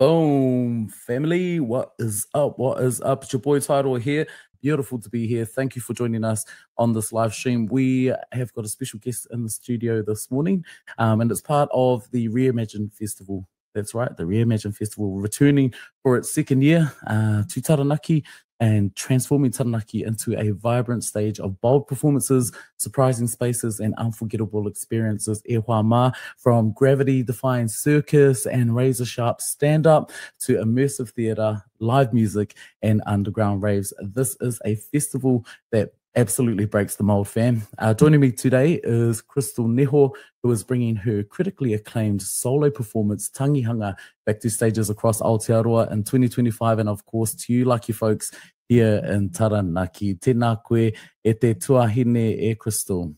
Boom, family. What is up? What is up? It's your boy Tidal here. Beautiful to be here. Thank you for joining us on this live stream. We have got a special guest in the studio this morning, and it's part of the Reimagine Festival. That's right, the Reimagine Festival returning for its second year to Taranaki and transforming Taranaki into a vibrant stage of bold performances, surprising spaces, and unforgettable experiences. E hoa ma, from gravity-defying circus and razor-sharp stand-up to immersive theatre, live music, and underground raves. This is a festival that absolutely breaks the mold, fam. Joining me today is Crystal Neho, who is bringing her critically acclaimed solo performance, Tangihanga, back to stages across Aotearoa in 2025, and of course to you lucky folks here in Taranaki. Tēnā koe e te tuahine e Crystal.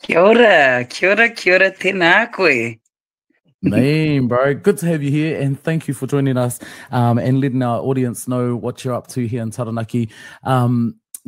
Kia ora, tēnā koe. Man, bro, good to have you here, and thank you for joining us and letting our audience know what you're up to here in Taranaki.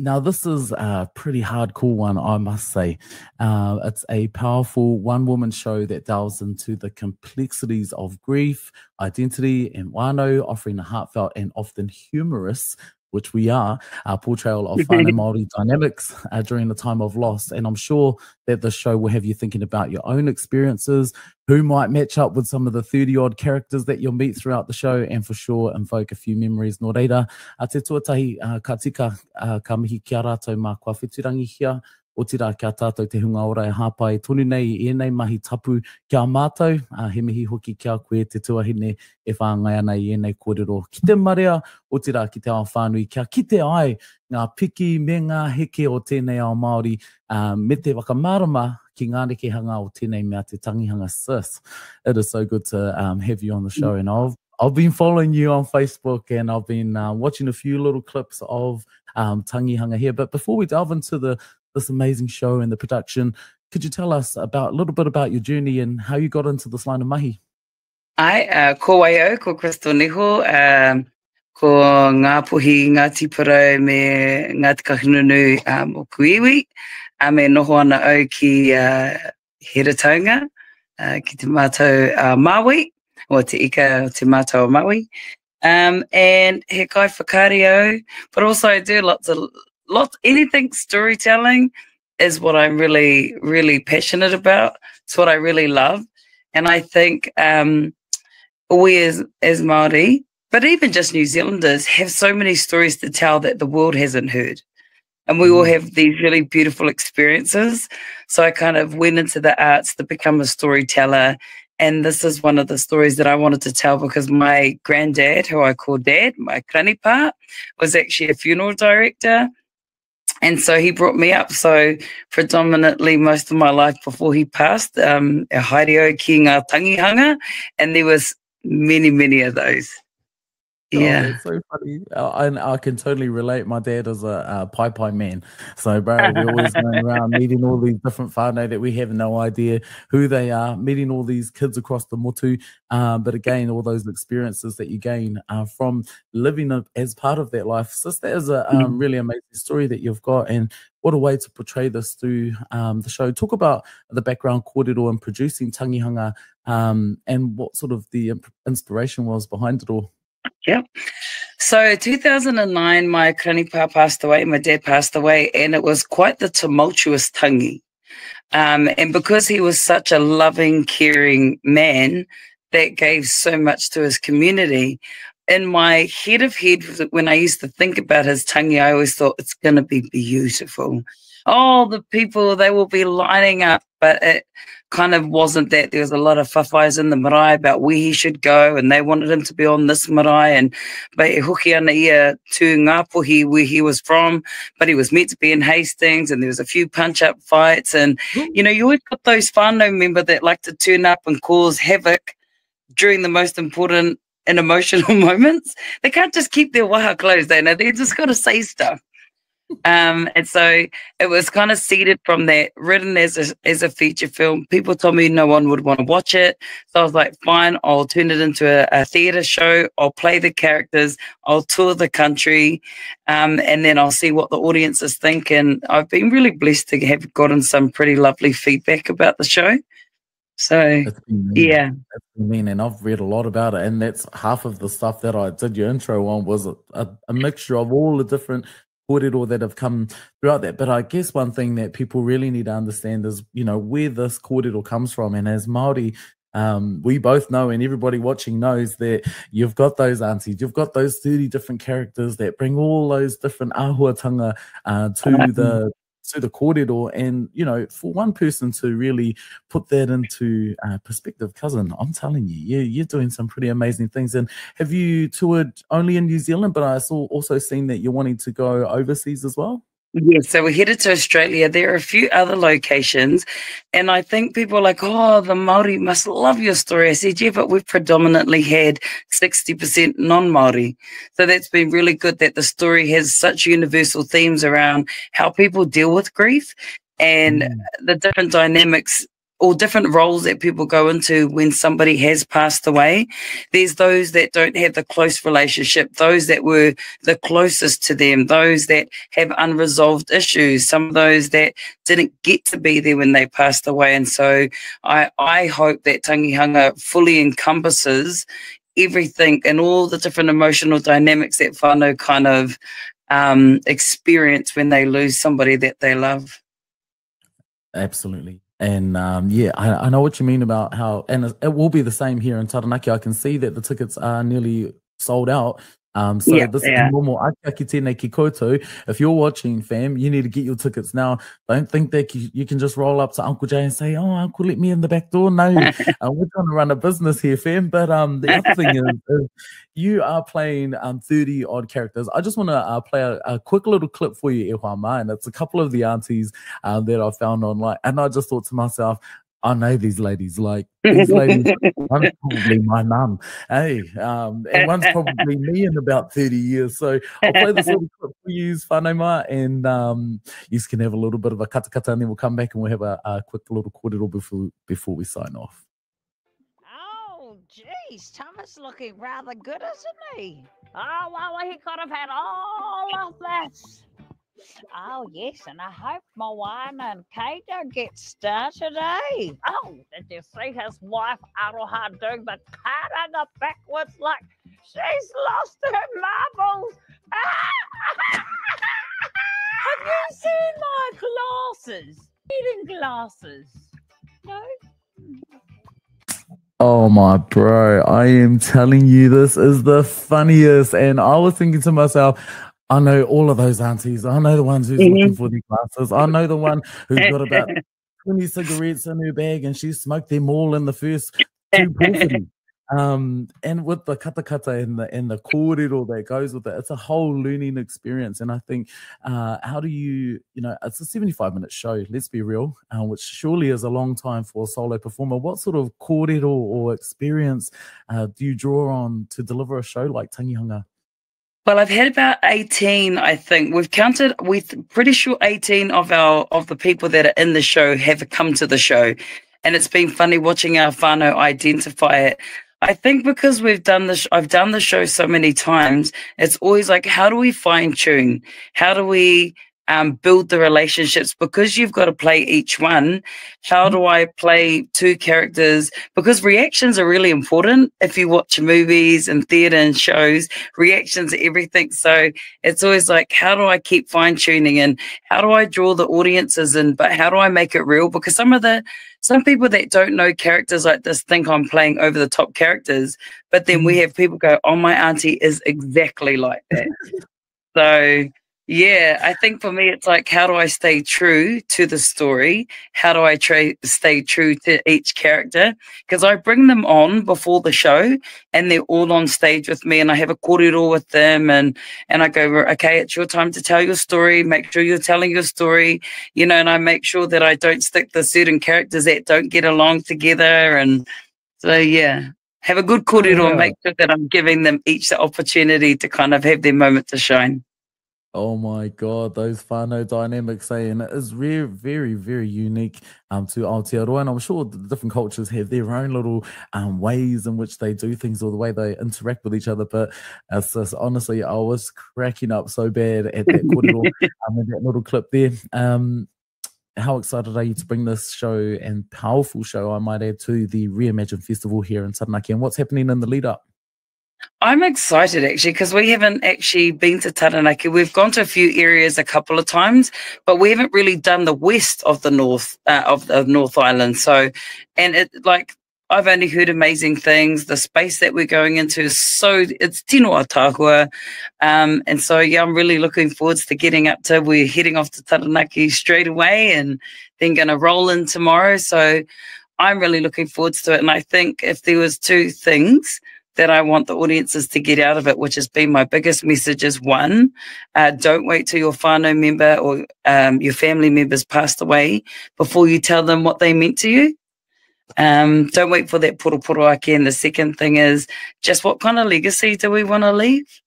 Now, this is a pretty hardcore one, I must say. It's a powerful one-woman show that delves into the complexities of grief, identity, and wānau, offering a heartfelt and often humorous, which we are, portrayal of whānau Māori dynamics during the time of loss. And I'm sure that the show will have you thinking about your own experiences, who might match up with some of the 30-odd characters that you'll meet throughout the show, and for sure invoke a few memories. Nō reira, te tuatahi ka tika ka mihi kia rātou mā kua whiturangi hia, o tira kia tātou te hunga ora e hāpai tonu nei I enei mahi tapu kia mātou, he mihi hoki kia koe te tuahine e whāngai ana I enei kōrero. Ki te marea o tira ki te ao whānui, kia kite ai ngā piki me ngā heke o tēnei ao Māori me te wakamarama ki ngā rekehanga o tēnei mea te tangihanga sis. It is so good to have you on the show, and I've been following you on Facebook, and I've been watching a few little clips of tangihanga here. But before we delve into this amazing show and the production, could you tell us a little bit about your journey and how you got into this line of mahi? Ai, ko waio, ko Crystal Neho, ko ngā puhi, ngā tiparo me ngā tika hununu o Kuiwi, me noho ana au ki Heretaunga, ki te mātou Māui, o te ika o te mātou Māui, and he kai whakario, but also I do lots, anything storytelling is what I'm really, really passionate about. It's what I really love. And I think we as Māori, but even just New Zealanders, have so many stories to tell that the world hasn't heard. And we all have these really beautiful experiences. So I kind of went into the arts to become a storyteller. And this is one of the stories that I wanted to tell because my granddad, who I call Dad, my kranipa, was actually a funeral director. And so he brought me up. So predominantly most of my life before he passed, e haereo ki ngā tangihanga, and there was many, many of those. Yeah, it's so funny. I can totally relate. My dad is a pai man, so bro, we're always going around meeting all these different whānau that we have no idea who they are, meeting all these kids across the motu. But again, all those experiences that you gain from living as part of that life. So that is a really amazing story that you've got, and what a way to portray this through the show. Talk about the background kōrero and producing Tangihanga, and what sort of the inspiration was behind it all. Yeah. So 2009, my kranipa passed away, my dad passed away, and it was quite the tumultuous tangi. And because he was such a loving, caring man that gave so much to his community, in my head of heads, when I used to think about his tangi, I always thought it's going to be beautiful. Oh, the people, they will be lining up, but it kind of wasn't that. There was a lot of whawhais in the marae about where he should go, and they wanted him to be on this marae, and but e hoki ana ia to Ngāpuhi where he was from, but he was meant to be in Hastings, and there was a few punch-up fights, and you know, you always got those whānau member that like to turn up and cause havoc during the most important and emotional moments. They can't just keep their waha closed, they know, they just got to say stuff. And so it was kind of seeded from that, written as a feature film. People told me no one would want to watch it. So I was like, fine, I'll turn it into a theatre show. I'll play the characters. I'll tour the country. And then I'll see what the audiences think. And I've been really blessed to have gotten some pretty lovely feedback about the show. So, It's been mean. yeah. It's been mean, and I've read a lot about it, and that's half of the stuff that I did your intro on was a mixture of all the different kōrero that have come throughout that. But I guess one thing that people really need to understand is, you know, where this kōrero comes from. And as Māori, we both know, and everybody watching knows, that you've got those aunties, you've got those 30 different characters that bring all those different āhuatanga to the kōrero. And, you know, for one person to really put that into perspective, cousin, I'm telling you, you're doing some pretty amazing things. And have you toured only in New Zealand, but I saw also seen that you're wanting to go overseas as well? Yes, so we're headed to Australia. There are a few other locations, and I think people are like, oh, the Māori must love your story. I said, yeah, but we've predominantly had 60% non-Māori. So that's been really good that the story has such universal themes around how people deal with grief and the different dynamics or different roles that people go into when somebody has passed away. There's those that don't have the close relationship, those that were the closest to them, those that have unresolved issues, some of those that didn't get to be there when they passed away. And so I hope that Tangihanga fully encompasses everything and all the different emotional dynamics that whānau kind of experience when they lose somebody that they love. Absolutely. And yeah, I know what you mean about how, and it will be the same here in Taranaki. I can see that the tickets are nearly sold out. So Yeah, this they is are. normal. Ake tēnei ki koutou. If you're watching, fam, you need to get your tickets now. Don't think that you can just roll up to Uncle Jay and say, "Oh, Uncle, let me in the back door." No, we're trying to run a business here, fam. But the other thing is you are playing 30 odd characters. I just want to play a quick little clip for you, e whāma, and it's a couple of the aunties that I found online, and I just thought to myself, I know these ladies. Like, these ladies, one's probably my mum, hey, and one's probably me in about 30 years. So I'll play this little clip for you, whānau, and you can have a little bit of a kata, and then we'll come back and we'll have a quick little kōrero before we sign off. Oh, geez, Thomas looking rather good, isn't he? Oh, well, he could have had all of this. Oh, yes, and I hope Moana and Kato get started, eh? Oh, did you see his wife, Aroha, doing the karanga backwards like she's lost her marbles? Have you seen my glasses? Reading glasses? No? Oh my bro, I am telling you, this is the funniest. And I was thinking to myself, I know all of those aunties. I know the ones who's looking for their glasses. I know the one who's got about 20 cigarettes in her bag and she smoked them all in the first 2 porphyry. And with the kata and the kōrero that goes with it, it's a whole learning experience. And I think, how do you know, it's a 75-minute show, let's be real, which surely is a long time for a solo performer. What sort of kōrero or experience do you draw on to deliver a show like Tangihanga? Well, I've had about 18, I think. We've counted, we're pretty sure 18 of the people that are in the show have come to the show. And it's been funny watching our whānau identify it. I think because I've done the show so many times, it's always like, how do we fine tune? How do we build the relationships? Because you've got to play each one. How do I play 2 characters? Because reactions are really important. If you watch movies and theatre and shows, reactions are everything. So it's always like, how do I keep fine tuning and how do I draw the audiences in? But how do I make it real? Because some people that don't know characters like this think I'm playing over the top characters, but then we have people go, oh, my auntie is exactly like that. So yeah, I think for me, it's like, how do I stay true to the story? How do I stay true to each character? Because I bring them on before the show and they're all on stage with me and I have a kōrero with them and I go, okay, it's your time to tell your story. Make sure you're telling your story, you know, and I make sure that I don't stick to certain characters that don't get along together. And so, yeah, have a good kōrero and make sure that I'm giving them each the opportunity to kind of have their moment to shine. Oh my God, those whānau dynamics, and it is very, very, very unique to Aotearoa, and I'm sure the different cultures have their own little ways in which they do things or the way they interact with each other. But it's just, honestly, I was cracking up so bad at that kōrero, that little clip there. how excited are you to bring this show, and powerful show, I might add, to the Reimagine Festival here in Taranaki, and what's happening in the lead up? I'm excited actually because we haven't actually been to Taranaki. We've gone to a few areas a couple of times, but we haven't really done the west of the North Island. So, and I've only heard amazing things. The space that we're going into is it's tino Tahua. And so, yeah, I'm really looking forward to we're heading off to Taranaki straight away and then going to roll in tomorrow. So I'm really looking forward to it. And I think if there was two things that I want the audiences to get out of it, which has been my biggest message, is one, don't wait till your whānau member or your family members passed away before you tell them what they meant to you. Don't wait for that poro ake. And the second thing is just what kind of legacy do we want to leave?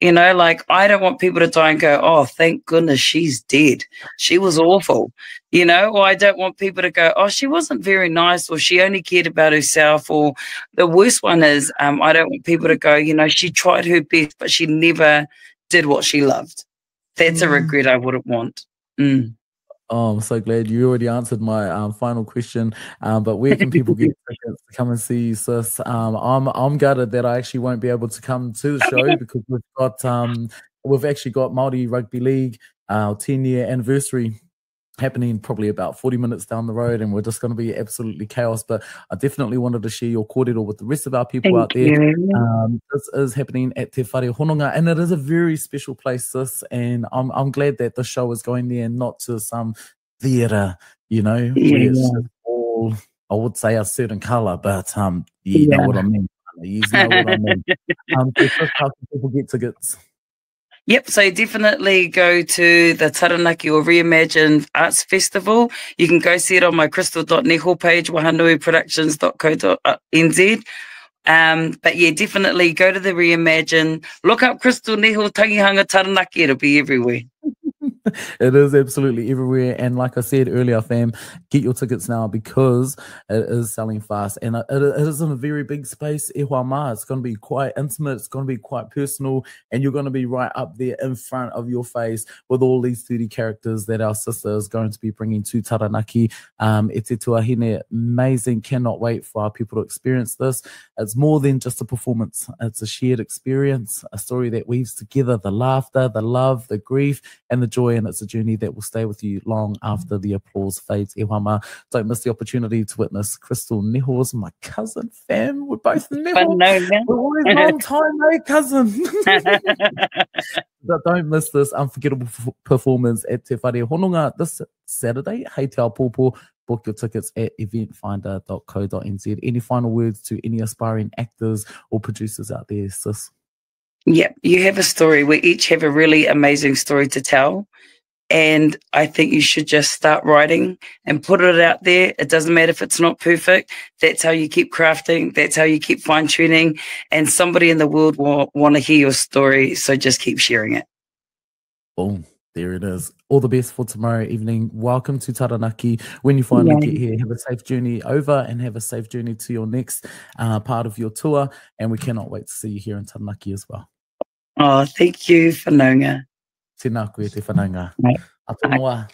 You know, like I don't want people to die and go, oh, thank goodness she's dead. She was awful, you know, or I don't want people to go, oh, she wasn't very nice, or she only cared about herself. Or the worst one is I don't want people to go, you know, she tried her best, but she never did what she loved. That's a regret I wouldn't want. Oh, I'm so glad you already answered my final question. But where can people get tickets to come and see you, sis? I'm gutted that I actually won't be able to come to the show because we've actually got Māori Rugby League, our 10-year anniversary happening probably about 40 minutes down the road, and we're just going to be absolutely chaos. But I definitely wanted to share your kōrero with the rest of our people out there. This is happening at Te Whare Hononga, and it is a very special place, sis, and I'm glad that the show is going there and not to some theatre, you know, where it's just all, I would say, a certain colour, but you know what I mean. You know what I mean. So how can people get tickets? Yep, so definitely go to the Taranaki or Reimagine Arts Festival. You can go see it on my crystal.neho page, wahanuiproductions.co.nz. But yeah, definitely go to the Reimagine. Look up Crystal Neho Tangihanga Taranaki. It'll be everywhere. It is absolutely everywhere, and like I said earlier, fam, get your tickets now because it is selling fast, and it is in a very big space. E hoa ma. It's going to be quite intimate, it's going to be quite personal, and you're going to be right up there in front of your face with all these 30 characters that our sister is going to be bringing to Taranaki. E te tuahine, amazing, cannot wait for our people to experience this. It's more than just a performance, it's a shared experience, a story that weaves together the laughter, the love, the grief, and the joy, and it's a journey that will stay with you long after the applause fades. E hoa ma. Don't miss the opportunity to witness Crystal Neho's, my cousin, fam. We're both Neho. We're always long time, eh, cousin? But don't miss this unforgettable performance at Te Whare Hononga this Saturday. Hei te ao pōpō. Book your tickets at eventfinder.co.nz. Any final words to any aspiring actors or producers out there, sis? Yeah, you have a story. We each have a really amazing story to tell. And I think you should just start writing and put it out there. It doesn't matter if it's not perfect. That's how you keep crafting. That's how you keep fine-tuning. And somebody in the world will want to hear your story. So just keep sharing it. Boom. There it is. All the best for tomorrow evening. Welcome to Taranaki. When you finally get here, have a safe journey over and have a safe journey to your next part of your tour. And we cannot wait to see you here in Taranaki as well. Oh, thank you, Whanaunga. Tēnā koe te whanaunga. Atonoa.